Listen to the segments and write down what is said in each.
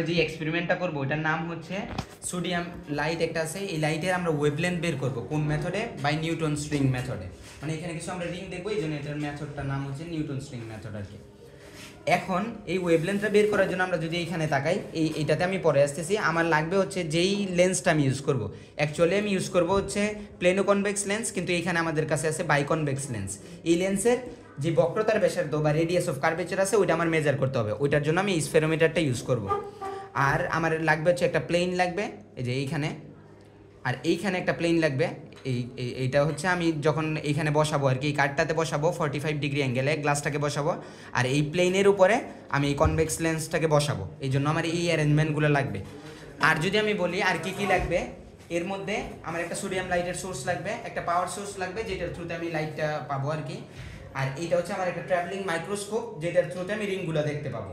যে এক্সপেরিমেন্টটা করব ওটার নাম হচ্ছে সোডিয়াম লাইট একটা আছে, এই লাইটের আমরা ওয়েভলেন্থ বের করব কোন মেথডে? বাই নিউটন স্ট্রিং মেথডে। মানে এখানে কিছু আমরা রিং দেখবো, এই জন্য এটার মেথডটার নাম হচ্ছে নিউটন স্ট্রিং মেথড আর কি। এখন এই ওয়েভলেন্থটা বের করার জন্য আমরা যদি এইখানে তাকাই, এইটাতে আমি পরে আসতেছি, আমার লাগবে হচ্ছে যেই লেন্সটা আমি ইউজ করব। অ্যাকচুয়ালি আমি ইউজ করব হচ্ছে প্লেনো কনভেক্স লেন্স, কিন্তু এখানে আমাদের কাছে আছে বাইকনভেক্স লেন্স। এই লেন্সের যে বক্রতার ব্যাসার্ধ বা রেডিয়াস অফ কার্ভেচার আছে ওইটা আমার মেজার করতে হবে, ওইটার জন্য আমি স্ফেরোমিটারটা ইউজ করব। আর আমার লাগবে হচ্ছে একটা প্লেন লাগবে, এই যে এইখানে, আর এইখানে একটা প্লেন লাগবে। এইটা হচ্ছে আমি যখন এইখানে বসাবো আর কি, এই কার্ডটাতে বসাবো 45 ডিগ্রি অ্যাঙ্গেলে গ্লাসটাকে বসাবো, আর এই প্লেনের উপরে আমি এই কনভেক্স লেন্সটাকে বসাবো। এই জন্য আমার এই অ্যারেঞ্জমেন্টগুলো লাগবে। আর যদি আমি বলি আর কি লাগবে, এর মধ্যে আমার একটা সোডিয়াম লাইটের সোর্স লাগবে, একটা পাওয়ার সোর্স লাগবে যেটার থ্রুতে আমি লাইটটা পাবো আর কি। আর এইটা হচ্ছে আমার একটা ট্রাভেলিং মাইক্রোস্কোপ যেটার থ্রুতে আমি রিংগুলো দেখতে পাবো,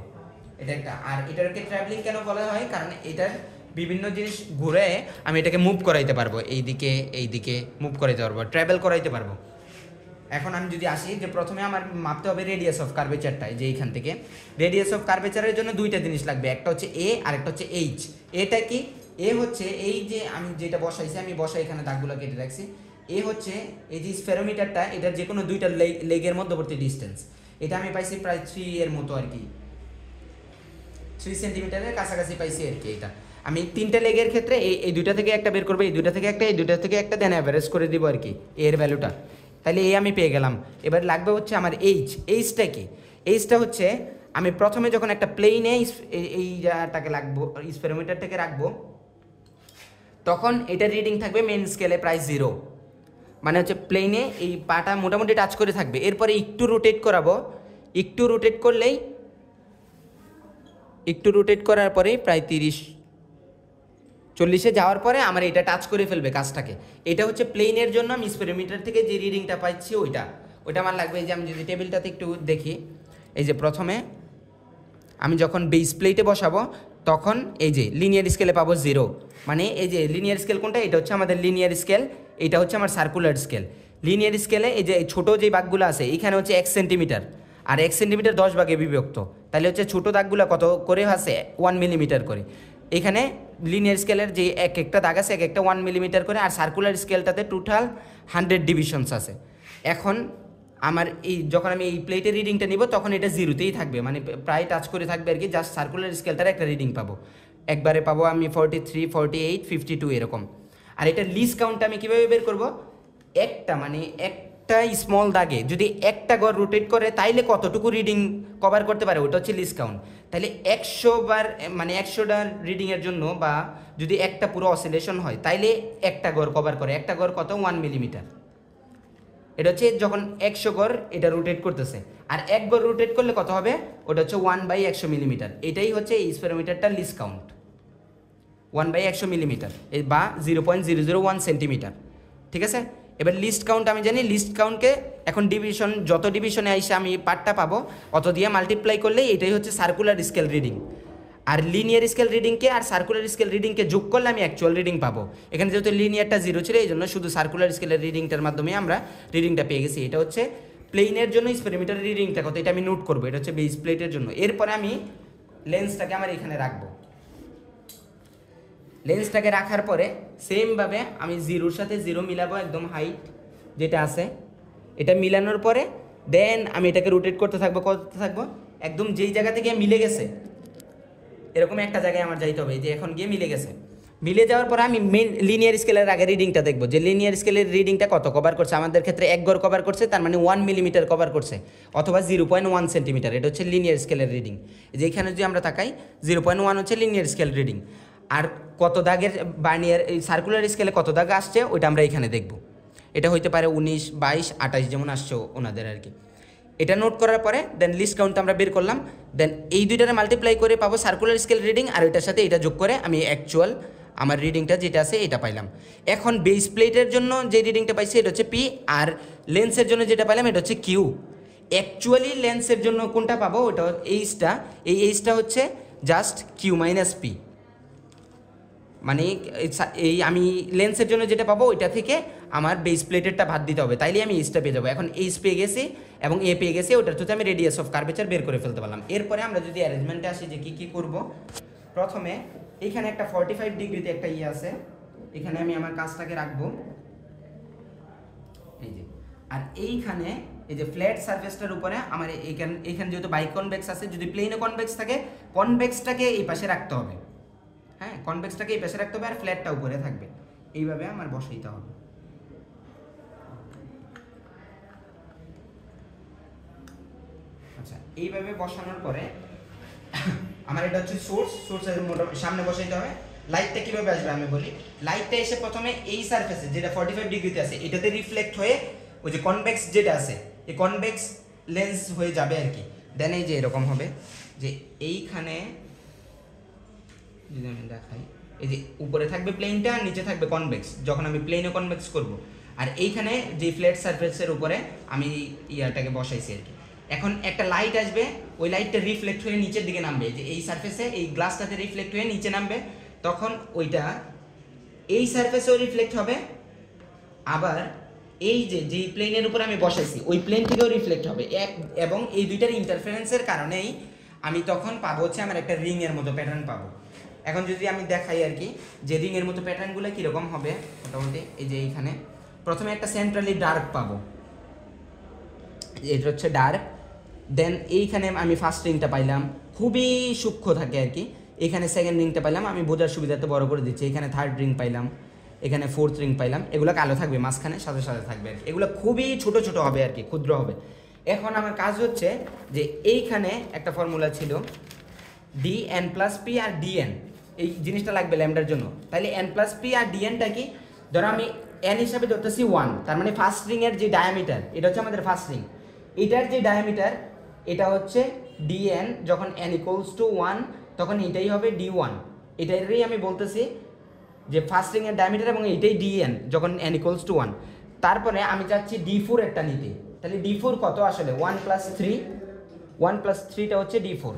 এটা একটা। আর এটাকে ট্রাভেলিং কেন বলা হয়? কারণ এটার বিভিন্ন জিনিস ঘুরে আমি এটাকে মুভ করাইতে পারবো, এইদিকে মুভ করাইতে পারবো, ট্রাভেল করাইতে পারবো। এখন আমি যদি আসি যে প্রথমে আমার মাপতে হবে রেডিয়াস অফ কার্ভেচারটা, যে এইখান থেকে রেডিয়াস অফ কার্ভেচারের জন্য দুইটা জিনিস লাগবে, একটা হচ্ছে এ আর একটা হচ্ছে এইচ। এটা কি? এ হচ্ছে এই যে আমি যেটা বসাইছি, আমি বসাই এখানে দাগগুলো কেটে রাখছি। এ হচ্ছে এই যে স্ফেরোমিটারটা, এটার যে কোনো দুইটা লেগের মধ্যবর্তী ডিস্টেন্স, এটা আমি পাইছি প্রায় 3 এর মতো আর কি, 3 সেন্টিমিটারের কাছাকাছি পাইছি আর কি। এটা আমি তিনটা লেগের ক্ষেত্রে এই দুইটা থেকে একটা বের করবো, এই দুইটা থেকে একটা, এই দুইটা থেকে একটা, দেন অ্যাভারেজ করে দিব আর কি এর ভ্যালুটা। তাহলে এই আমি পেয়ে গেলাম। এবার লাগবে হচ্ছে আমার এইচটা কি? এইচটা হচ্ছে আমি প্রথমে যখন একটা প্লেনে এইটাকে লাগবো, স্পেরোমিটারটাকে রাখবো, তখন এটার রিডিং থাকবে মেন স্কেলে প্রায় 0, মানে হচ্ছে প্লেনে এই পাটা মোটামুটি টাচ করে থাকবে। এরপরে একটু রোটেট করাবো, একটু রোটেট করলেই, একটু রোটেট করার পরেই প্রায় 30-40-এ যাওয়ার পরে আমার এটা টাচ করে ফেলবে কাজটাকে। এটা হচ্ছে প্লেনের জন্য আমি স্পেরোমিটার থেকে যে রিডিংটা পাচ্ছি ওইটা আমার লাগবে। এই যে আমি যদি টেবিলটাতে একটু দেখি, এই যে প্রথমে আমি যখন বেস প্লেটে বসাবো তখন এই যে লিনিয়ার স্কেলে পাবো 0, মানে এই যে লিনিয়ার স্কেল কোনটা? এটা হচ্ছে আমাদের লিনিয়ার স্কেল, এটা হচ্ছে আমার সার্কুলার স্কেল। লিনিয়ার স্কেলে এই যে ছোটো যে দাগগুলো আছে এখানে হচ্ছে 1 সেন্টিমিটার, আর 1 সেন্টিমিটার 10 ভাগে বিভক্ত, তাহলে হচ্ছে ছোটো দাগগুলো কত করে আছে? 1 মিলিমিটার করে। এখানে লিনিয়ার স্কেলের যে এক একটা দাগ আছে এক একটা 1 মিলিমিটার করে, আর সার্কুলার স্কেলটাতে টোটাল 100 ডিভিশনস আছে। এখন আমার এই যখন আমি এই প্লেটের রিডিংটা নিব তখন এটা 0তেই থাকবে, মানে প্রায় টাচ করে থাকবে আর কি। জাস্ট সার্কুলার স্কেলটার একটা রিডিং পাবো, একবারে পাবো আমি 43, 48, 52 এরকম। আর এটা লিস্ট কাউন্টটা আমি কীভাবে বের করব? একটা মানে একটা স্মল দাগে যদি একটা গড় রোটেট করে তাইলে কতটুকু রিডিং কভার করতে পারে, ওটা হচ্ছে লিস্ট কাউন্ট। তাহলে 100 বার মানে 100টার রিডিংয়ের জন্য, বা যদি একটা পুরো অসিলেশন হয় তাইলে একটা গড় কভার করে, একটা গড় কত? 1 মিলিমিটার। এটা হচ্ছে যখন 100 গড় এটা রোটেট করতেছে, আর এক গড় রোটেট করলে কত হবে? ওটা হচ্ছে 1/100 মিলিমিটার। এটাই হচ্ছে এই স্পেরোমিটারটার লিস্ট কাউন্ট, 1/100 মিলিমিটার বা 0.001 সেন্টিমিটার। ঠিক আছে? এবার লিস্ট কাউন্ট আমি জানি, লিস্ট কাউন্টকে এখন ডিভিশন, যত ডিভিশনে আইসে আমি পার্টটা পাবো অত দিয়ে মাল্টিপ্লাই করলেই এটাই হচ্ছে সার্কুলার স্কেল রিডিং। আর লিনিয়ার স্কেল রিডিংকে আর সার্কুলার স্কেল রিডিংকে যোগ করলে আমি অ্যাকচুয়াল রিডিং পাবো। এখানে যেহেতু লিনিয়ারটা 0 ছিল এই জন্য শুধু সার্কুলার স্কেলের রিডিংটার মাধ্যমে আমরা রিডিংটা পেয়ে গেছি। এটা হচ্ছে প্লেনের জন্য স্পেরোমিটারের রিডিংটা কত এটা আমি নোট করবো, এটা হচ্ছে বেস প্লেটের জন্য। এরপরে আমি লেন্সটাকে আমার এখানে রাখবো। লেন্সটাকে রাখার পরে সেমভাবে আমি 0-র সাথে 0 মিলাবো, একদম হাইট যেটা আছে এটা মিলানোর পরে দেন আমি এটাকে রোটেট করতে থাকবো একদম যেই জায়গা থেকে মিলে গেছে এরকম একটা জায়গায় আমার যাইতে হবে, যে এখন গিয়ে মিলে গেছে। মিলে যাওয়ার পরে আমি মেন লিনিয়ার স্কেলের আগে রিডিংটা দেখবো, যে লিনিয়ার স্কেলের রিডিংটা কত কভার করছে। আমাদের ক্ষেত্রে এক গড় কভার করছে, তার মানে 1 মিলিমিটার কভার করছে, অথবা 0.1 সেন্টিমিটার। এটা হচ্ছে লিনিয়ার স্কেলের রিডিং। যেখানে যদি আমরা তাকাই 0.1 হচ্ছে লিনিয়ার স্কেল রিডিং। আর কত দাগের বার্নিয়ার এই সার্কুলার স্কেলে কত দাগ আসছে ওইটা আমরা এখানে দেখব। এটা হইতে পারে 19, 22, 28 যেমন আসছে ওনাদের আর কি। এটা নোট করার পরে দেন লিস্ট কাউন্ট আমরা বের করলাম, দেন এই দুইটারে মাল্টিপ্লাই করে পাবো সার্কুলার স্কেল রিডিং, আর এটার সাথে এটা যোগ করে আমি অ্যাকচুয়াল আমার রিডিংটা যেটা আছে এটা পাইলাম। এখন বেস প্লেটের জন্য যে রিডিংটা পাইছি এটা হচ্ছে পি, আর লেন্সের জন্য যেটা পাইলাম এটা হচ্ছে কিউ। অ্যাকচুয়ালি লেন্সের জন্য কোনটা পাবো? ওটা এইচটা, এই এইচটা হচ্ছে জাস্ট কিউ মাইনাস পি, মানে এই আমি লেন্সের জন্য যেটা পাবো ওইটা থেকে আমার বেস প্লেটেরটা বাদ দিতে হবে, তাইলে আমি এইচটা পেয়ে যাবো। এখন এইচ পেয়ে গেছি এবং এ পেয়ে গেছি, ওটার থেকে আমি রেডিয়াস অফ কার্ভেচার বের করে ফেলতে পারলাম। এরপরে আমরা যদি অ্যারেঞ্জমেন্টে আসি যে কী কী করবো, প্রথমে এইখানে একটা 45 ডিগ্রিতে একটা ইয়ে আছে, এখানে আমি আমার কাজটাকে রাখবো এই যে। আর এইখানে এই যে ফ্ল্যাট সারফেসটার উপরে আমার এইখানে যেহেতু বাইকনভেক্স আছে, যদি প্লেনে কনভেক্স থাকে কনভেক্সটাকে এই পাশে রাখতে হবে, হ্যাঁ কনভেক্সটাকে এই পাশে রাখতে হবে আর ফ্ল্যাটটা উপরে থাকবে। এইভাবে আমার বসাইতে হবে। আচ্ছা, এইভাবে বসানোর পরে আমার এটা হচ্ছে সোর্সের মোটামুটি সামনে বসাইতে হবে। লাইটটা কিভাবে আসবে আমি বলি। লাইটটা এসে প্রথমে এই সারফেসে যেটা 45 ডিগ্রিতে আছে এটাতে রিফ্লেক্ট হয়ে ওই যে কনভেক্স যেটা আছে এই কনভেক্স লেন্স হয়ে যাবে আর কি। দেন এই যে এরকম হবে যে এইখানে যদি আমি দেখাই, এই যে উপরে থাকবে প্লেনটা আর নিচে থাকবে কনভেক্স, যখন আমি প্লেনে কনভেক্স করব। আর এইখানে যে ফ্ল্যাট সারফেসের উপরে আমি ইয়ারটাকে বসাইছি আর কি। এখন একটা লাইট আসবে, ওই লাইটটা রিফ্লেক্ট হয়ে নিচের দিকে নামবে, যে এই সারফেসে এই গ্লাসটাতে রিফ্লেক্ট হয়ে নিচে নামবে, তখন ওইটা এই সারফেসেও রিফ্লেক্ট হবে, আবার এই যে যেই প্লেনের উপরে আমি বসাইছি ওই প্লেন থেকেও রিফ্লেক্ট হবে এবং এই দুইটার ইন্টারফারেন্সের কারণেই আমি তখন পাবো হচ্ছে আমার একটা রিংয়ের মতো প্যাটার্ন পাবো। এখন যদি আমি দেখাই আর কি যে রিংয়ের মতো প্যাটার্নগুলো কীরকম হবে, মোটামুটি এই যে এইখানে প্রথমে একটা সেন্ট্রালি ডার্ক পাবো, এটা হচ্ছে ডার্ক। দেন এইখানে আমি ফার্স্ট রিংটা পাইলাম, খুবই সূক্ষ্ম থাকে আর কি। এখানে সেকেন্ড রিংটা পাইলাম, আমি বোঝার সুবিধাতে বড় করে দিচ্ছি। এখানে থার্ড রিং পাইলাম, এখানে ফোর্থ রিং পাইলাম। এগুলো কালো থাকবে, মাঝখানে সাথে সাথে থাকবে আর কি। এগুলো খুবই ছোট ছোট হবে আর কি, ক্ষুদ্র হবে। এখন আমার কাজ হচ্ছে যে এইখানে একটা ফর্মুলা ছিল dn+p আর dn, এই জিনিসটা লাগবে ল্যামডার জন্য। তাহলে n+p আর dnটা কি, ধরো আমি n হিসাবে ধরতেছি 1, তার মানে ফার্স্ট রিংয়ের যে ডায়ামিটার এটা হচ্ছে আমাদের ফার্স্ট রিং, এটার যে ডায়ামিটার এটা হচ্ছে dn। যখন n = 1 তখন এটাই হবে d1। এটারই আমি বলতেছি যে ফার্স্ট রিংয়ের ডায়ামিটার এবং এইটাই dn যখন n = 1। তারপরে আমি চাচ্ছি d4 এরটা নিতে, তাহলে d4 কত আসলে 1+3, 1+3টা হচ্ছে d4,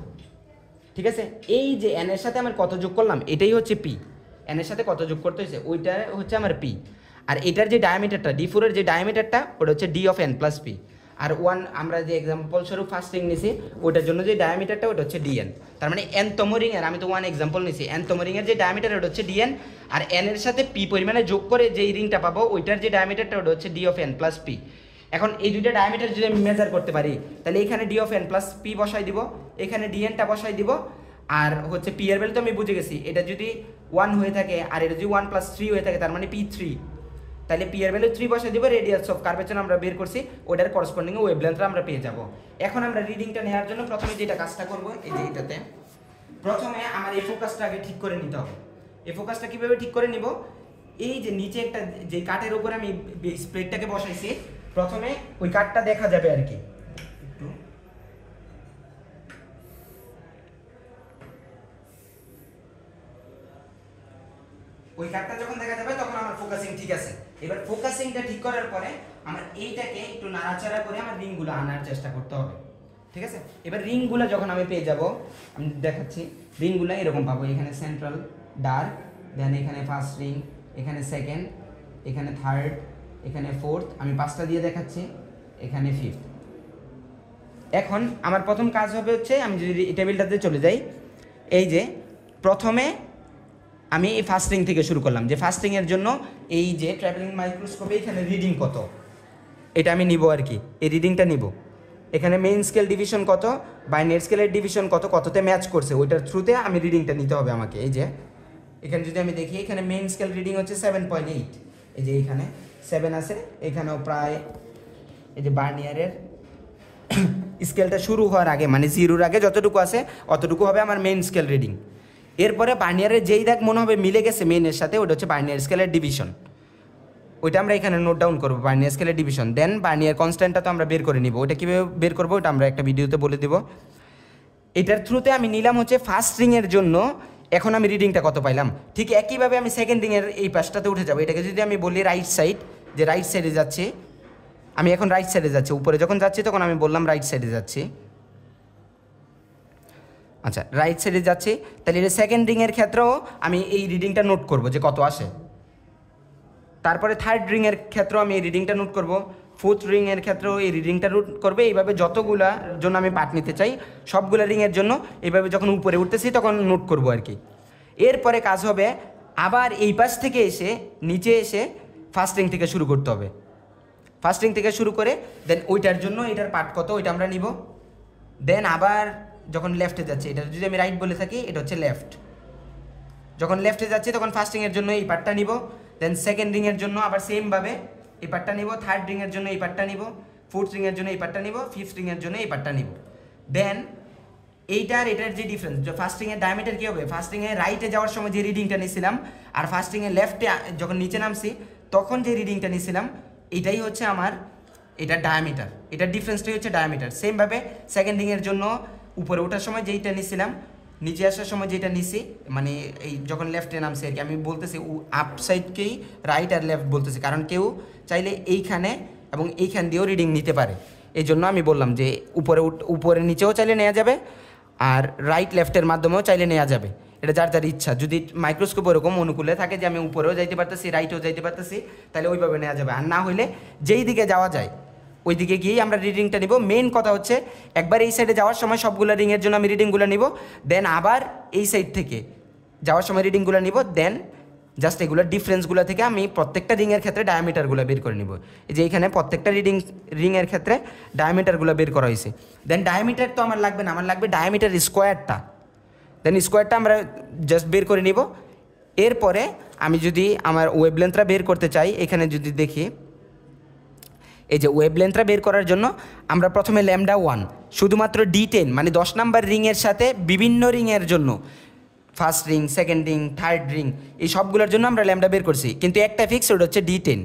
ঠিক আছে। এই যে n এর সাথে আমার কত যোগ করলাম এটাই হচ্ছে p, n এর সাথে কত যোগ করতে হয়েছে ওইটা হচ্ছে আমার p। আর এটার যে ডায়ামিটারটা d4 এর যে ডায়ামিটারটা ওটা হচ্ছে d of n+p। আর 1 আমরা যে এক্সাম্পল স্বরূপ ফার্স্ট রিং নিছি ওটার জন্য যে ডায়ামিটারটা ওটা হচ্ছে dn। তার মানে n তম রিংয়ের, আমি তো 1 এক্সাম্পল নিছি, n তম রিংয়ের যে ডায়ামিটার ওটা হচ্ছে dn। আর n এর সাথে p পরিমাণে যোগ করে যে রিংটা পাবো ওইটার যে ডায়ামিটারটা ওটা হচ্ছে d of n+p। এখন এই দুইটা ডায়ামিটার যদি আমি মেজার করতে পারি তাহলে এখানে d of n+p বসাই দিব, এখানে dnটা বসাই দিব। আর হচ্ছে p এর ভ্যালু তো আমি বুঝে গেছি, এটা যদি 1 হয়ে থাকে আর এটা যদি 1+3 হয়ে থাকে তার মানে p3, তাহলে p এর ভ্যালু 3 বসাই দিব। রেডিয়াস অফ কার্ভেচার আমরা বের করছি, ওটার করসপন্ডিং ওয়েভলেন্থটা আমরা পেয়ে যাব। এখন আমরা রিডিংটা নেওয়ার জন্য প্রথমে যেটা কাজটা করব, এই যে এটাতে প্রথমে আমার এই ফোকাসটা আগে ঠিক করে নিতে হবে। এই ফোকাসটা কিভাবে ঠিক করে নিব, এই যে নিচে একটা যে কাঠের উপরে আমি স্প্রেডটাকে বসাইছি প্রথমে ওই কাঠটা দেখা যাবে আর কি। একটু ওই কাঠটা যখন দেখা যাবে তখন আমার ফোকাসিং ঠিক আছে। এবার ফোকাসিংটা ঠিক করার পরে আমার এইটাকে একটু নাড়াচাড়া করে আমার রিংগুলো আনার চেষ্টা করতে হবে, ঠিক আছে। এবার রিংগুলো যখন আমি পেয়ে যাব, আমি দেখাচ্ছি রিংগুলো এরকম পাবো। এখানে সেন্ট্রাল ডার্ক, দেন এখানে ফার্স্ট রিং, এখানে সেকেন্ড, এখানে থার্ড, এখানে ফোর্থ, আমি 5টা দিয়ে দেখাচ্ছি, এখানে ফিফথ। এখন আমার প্রথম কাজ হবে হচ্ছে আমি যদি টেবিলটাতে চলে যাই, এই যে প্রথমে আমি এই ফার্স্ট রিং থেকে শুরু করলাম, যে ফার্স্ট রিংয়ের জন্য এই যে ট্রাভেলিং মাইক্রোস্কোপে এখানে রিডিং কত এটা আমি নিব আর কি, এই রিডিংটা নিব। এখানে মেইন স্কেল ডিভিশন কত, বাইনারি স্কেলের ডিভিশন কত, কততে ম্যাচ করছে ওইটার থ্রুতে আমি রিডিংটা নিতে হবে আমাকে। এই যে এখানে যদি আমি দেখি এখানে মেইন স্কেল রিডিং হচ্ছে 7.8, এই যে এখানে 7 আছে, এখানেও প্রায় এই যে বার্নিয়ারের স্কেলটা শুরু হওয়ার আগে মানে 0-র আগে যতটুকু আছে অতটুকু হবে আমার মেইন স্কেল রিডিং। এরপরে বার্নিয়ারের যেই দাগ মনে হবে মিলে গেছে মেইনের সাথে ওটা হচ্ছে বার্নিয়ার স্কেলের ডিভিশন, ওইটা আমরা এখানে নোট ডাউন করবো বার্নিয়ার স্কেলের ডিভিশন। দেন বার্নিয়ার কনস্ট্যান্টটা তো আমরা বের করে নিব, ওটা কীভাবে বের করবো ওটা আমরা একটা ভিডিওতে বলে দিব। এটার থ্রুতে আমি নিলাম হচ্ছে ফার্স্ট রিংয়ের জন্য এখন আমি রিডিংটা কত পাইলাম। ঠিক একইভাবে আমি সেকেন্ড রিংয়ের এই পাশটাতে উঠে যাবো। এটাকে যদি আমি বলি রাইট সাইড, যে রাইট সাইডে যাচ্ছি আমি, এখন রাইট সাইডে যাচ্ছি, উপরে যখন যাচ্ছি তখন আমি বললাম রাইট সাইডে যাচ্ছি। আচ্ছা, রাইট সাইডে যাচ্ছি, তাহলে এটা সেকেন্ড রিংয়ের ক্ষেত্রেও আমি এই রিডিংটা নোট করব যে কত আসে। তারপরে থার্ড রিংয়ের ক্ষেত্রেও আমি এই রিডিংটা নোট করব, ফোর্থ রিংয়ের ক্ষেত্রেও এই রিডিংটা নোট করবে। এইভাবে যতগুলার জন্য আমি পার্ট নিতে চাই সবগুলা রিংয়ের জন্য এইভাবে যখন উপরে উঠতেছি তখন নোট করব আর কি। এরপরে কাজ হবে আবার এই পাশ থেকে এসে নিচে এসে ফার্স্ট রিং থেকে শুরু করতে হবে। ফার্স্ট রিং থেকে শুরু করে দেন ওইটার জন্য এটার পার্ট কত ওইটা আমরা নিব। দেন আবার যখন লেফটে যাচ্ছে, এটা যদি আমি রাইট বলে থাকি এটা হচ্ছে লেফট, যখন লেফটে যাচ্ছে তখন ফার্স্ট রিংয়ের জন্য এই পার্টটা নিব। দেন সেকেন্ড রিংয়ের জন্য আবার সেমভাবে এই পার্টটা নিব, থার্ড রিংয়ের জন্য এই পার্টটা নিব, ফোর্থ রিংয়ের জন্য এই পার্টটা নিব, ফিফথ রিংয়ের জন্য এই পার্টটা নিব। দেন এইটার এটার যে ডিফারেন্স, ফার্স্ট রিংয়ের ডায়ামিটার কী হবে, ফার্স্ট রিংয়ে রাইটে যাওয়ার সময় যে রিডিংটা নিয়েছিলাম আর ফার্স্ট রিংয়ে লেফটে যখন নিচে নামছি তখন যে রিডিংটা নিয়েছিলাম এটাই হচ্ছে আমার এটার ডায়ামিটার, এটার ডিফারেন্সটাই হচ্ছে ডায়ামিটার। সেমভাবে সেকেন্ড রিংয়ের জন্য উপরে ওঠার সময় যেইটা নিয়েছিলাম নিচে আসার সময় যেটা নিছি, মানে এই যখন লেফটে নামছি আর কি, আমি বলতেছি আপ সাইডকেই রাইট আর লেফট বলতেছি, কারণ কেউ চাইলে এইখানে এবং এইখান দিয়েও রিডিং নিতে পারে। এই জন্য আমি বললাম যে উপরে নিচেও চাইলে নেওয়া যাবে আর রাইট লেফটের মাধ্যমেও চাইলে নেওয়া যাবে, এটা যার যার ইচ্ছা। যদি মাইক্রোস্কোপ ওরকম অনুকূলে থাকে যে আমি উপরেও যাইতে পারতেছি রাইটেও যাইতে পারতেছি তাহলে ওইভাবে নেওয়া যাবে, আর না হইলে যেই দিকে যাওয়া যায় ওই দিকে গিয়েই আমরা রিডিংটা নিব। মেন কথা হচ্ছে একবার এই সাইডে যাওয়ার সময় সবগুলো রিংয়ের জন্য আমি রিডিংগুলো নিব, দেন আবার এই সাইড থেকে যাওয়ার সময় রিডিংগুলো নিব, দেন জাস্ট এগুলোর ডিফারেন্সগুলো থেকে আমি প্রত্যেকটা রিংয়ের ক্ষেত্রে ডায়ামিটারগুলো বের করে নিব। এই যে এখানে প্রত্যেকটা রিংয়ের ক্ষেত্রে ডায়ামিটারগুলো বের করা হয়েছে। দেন ডায়ামিটার তো আমার লাগবে না, আমার লাগবে ডায়ামিটার স্কোয়ারটা। দেন স্কোয়ারটা আমরা জাস্ট বের করে নিব। এরপরে আমি যদি আমার ওয়েভলেন্থটা বের করতে চাই, এখানে যদি দেখি এই যে ওয়েভলেন্থটা বের করার জন্য আমরা প্রথমে λ1 শুধুমাত্র D10 মানে 10 নাম্বার রিংয়ের সাথে বিভিন্ন রিংয়ের জন্য, first ring, second ring, third ring, এই সবগুলোর জন্য আমরা ল্যামডা বের করছি, কিন্তু একটা ফিক্স, ওটা হচ্ছে D10।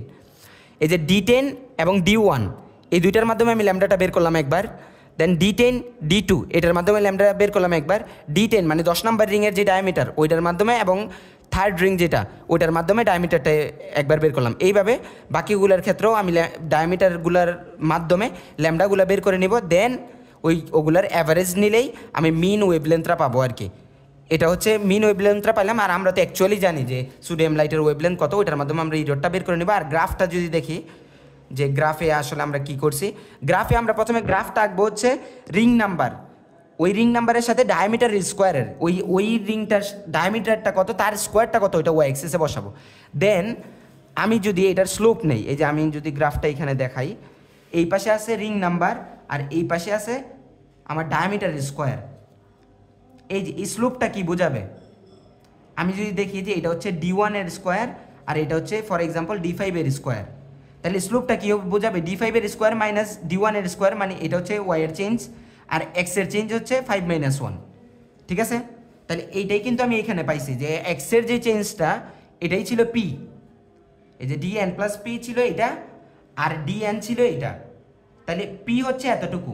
এই যে D10 এবং D1 এই দুইটার মাধ্যমে আমি ল্যামডাটা বের করলাম একবার। দেন D10 D2 এটার মাধ্যমে ল্যামডা বের করলাম একবার। D10 মানে 10 নাম্বার রিংয়ের যে ডায়ামিটার ওইটার মাধ্যমে, এবং থার্ড রিং যেটা ওইটার মাধ্যমে ডায়ামিটারটা একবার বের করলাম। এইভাবে বাকিগুলোর ক্ষেত্রেও আমি ডায়ামিটারগুলোর মাধ্যমে ল্যামডাগুলো বের করে নিব। দেন ওগুলার অ্যাভারেজ নিলেই আমি মিন ওয়েভলেন্থটা পাবো আর কি। এটা হচ্ছে মিন ওয়েভলেন্থটা পাইলাম। আর আমরা তো অ্যাকচুয়ালি জানি যে সোডিয়াম লাইটের ওয়েভলেন্থ কত, ওইটার মাধ্যমে আমরা ইরোডটা বের করে নেব। আর গ্রাফটা যদি দেখি যে গ্রাফে আসলে আমরা কি করছি, গ্রাফে আমরা প্রথমে গ্রাফটা আঁকবো হচ্ছে রিং নাম্বার, ওই রিং নাম্বারের সাথে ডায়ামিটার স্কোয়ারের ওই রিংটার ডায়ামিটারটা কত তার স্কোয়ারটা কত ওইটা ওয়াই এক্সিসে বসাবো। দেন আমি যদি এটার স্লোপ নেই, এই যে আমি যদি গ্রাফটা এখানে দেখাই, এই পাশে আছে রিং নাম্বার আর এই পাশে আছে আমার ডায়ামিটার স্কোয়ার। এই যে এই স্লোপটা কি বোঝাবে, আমি যদি দেখি যে এটা হচ্ছে D1 এর স্কোয়ার আর এটা হচ্ছে ফর এক্সাম্পল D5 এর স্কোয়ার, তাহলে স্লোপটা কী বোঝাবে, D5 এর স্কোয়ার মাইনাস D1 এর স্কোয়ার, মানে এটা হচ্ছে ওয়াই এর চেঞ্জ আর এক্স এর চেঞ্জ হচ্ছে 5 - 1, ঠিক আছে। তাহলে এইটাই কিন্তু আমি এখানে পাইছি যে এক্সের যে চেঞ্জটা এটাই ছিল পি, এই যে DN প্লাস পি ছিল এটা আর DN ছিল এটা, তাহলে পি হচ্ছে এতটুকু,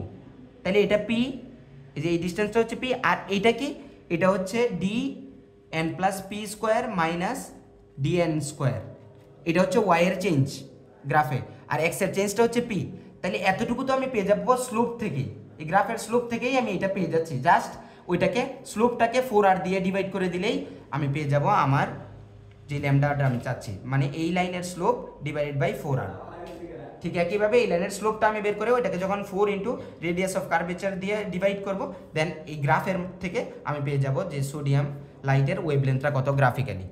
তাহলে এটা পি, এই যে এই ডিস্টেন্সটা হচ্ছে পি, আর এইটা কি, এটা হচ্ছে DN plus P square minus DN square, এটা হচ্ছে ওয়াই এর চেঞ্জ গ্রাফে, আর এক্স এর চেঞ্জটা হচ্ছে পি। তাহলে এতটুকু তো আমি পেয়ে যাবো স্লোপ থেকেই, এই গ্রাফের স্লোপ থেকেই আমি এটা পেয়ে যাচ্ছি। জাস্ট ওইটাকে স্লোপটাকে 4R দিয়ে ডিভাইড করে দিলেই আমি পেয়ে যাব আমার যে ল্যামডাটা আমি চাচ্ছি, মানে এই লাইনের স্লোপ ডিভাইডেড বাই 4R। ঠিক একইভাবে এই লাইনের স্লোপটা আমি বের করে ওইটাকে যখন 4 ইন্টু রেডিয়াস অফ কার্ভেচার দিয়ে ডিভাইড করব, দেন এই গ্রাফের থেকে আমি পেয়ে যাব যে সোডিয়াম লাইটের ওয়েভলেন্থটা কত গ্রাফিক্যালি।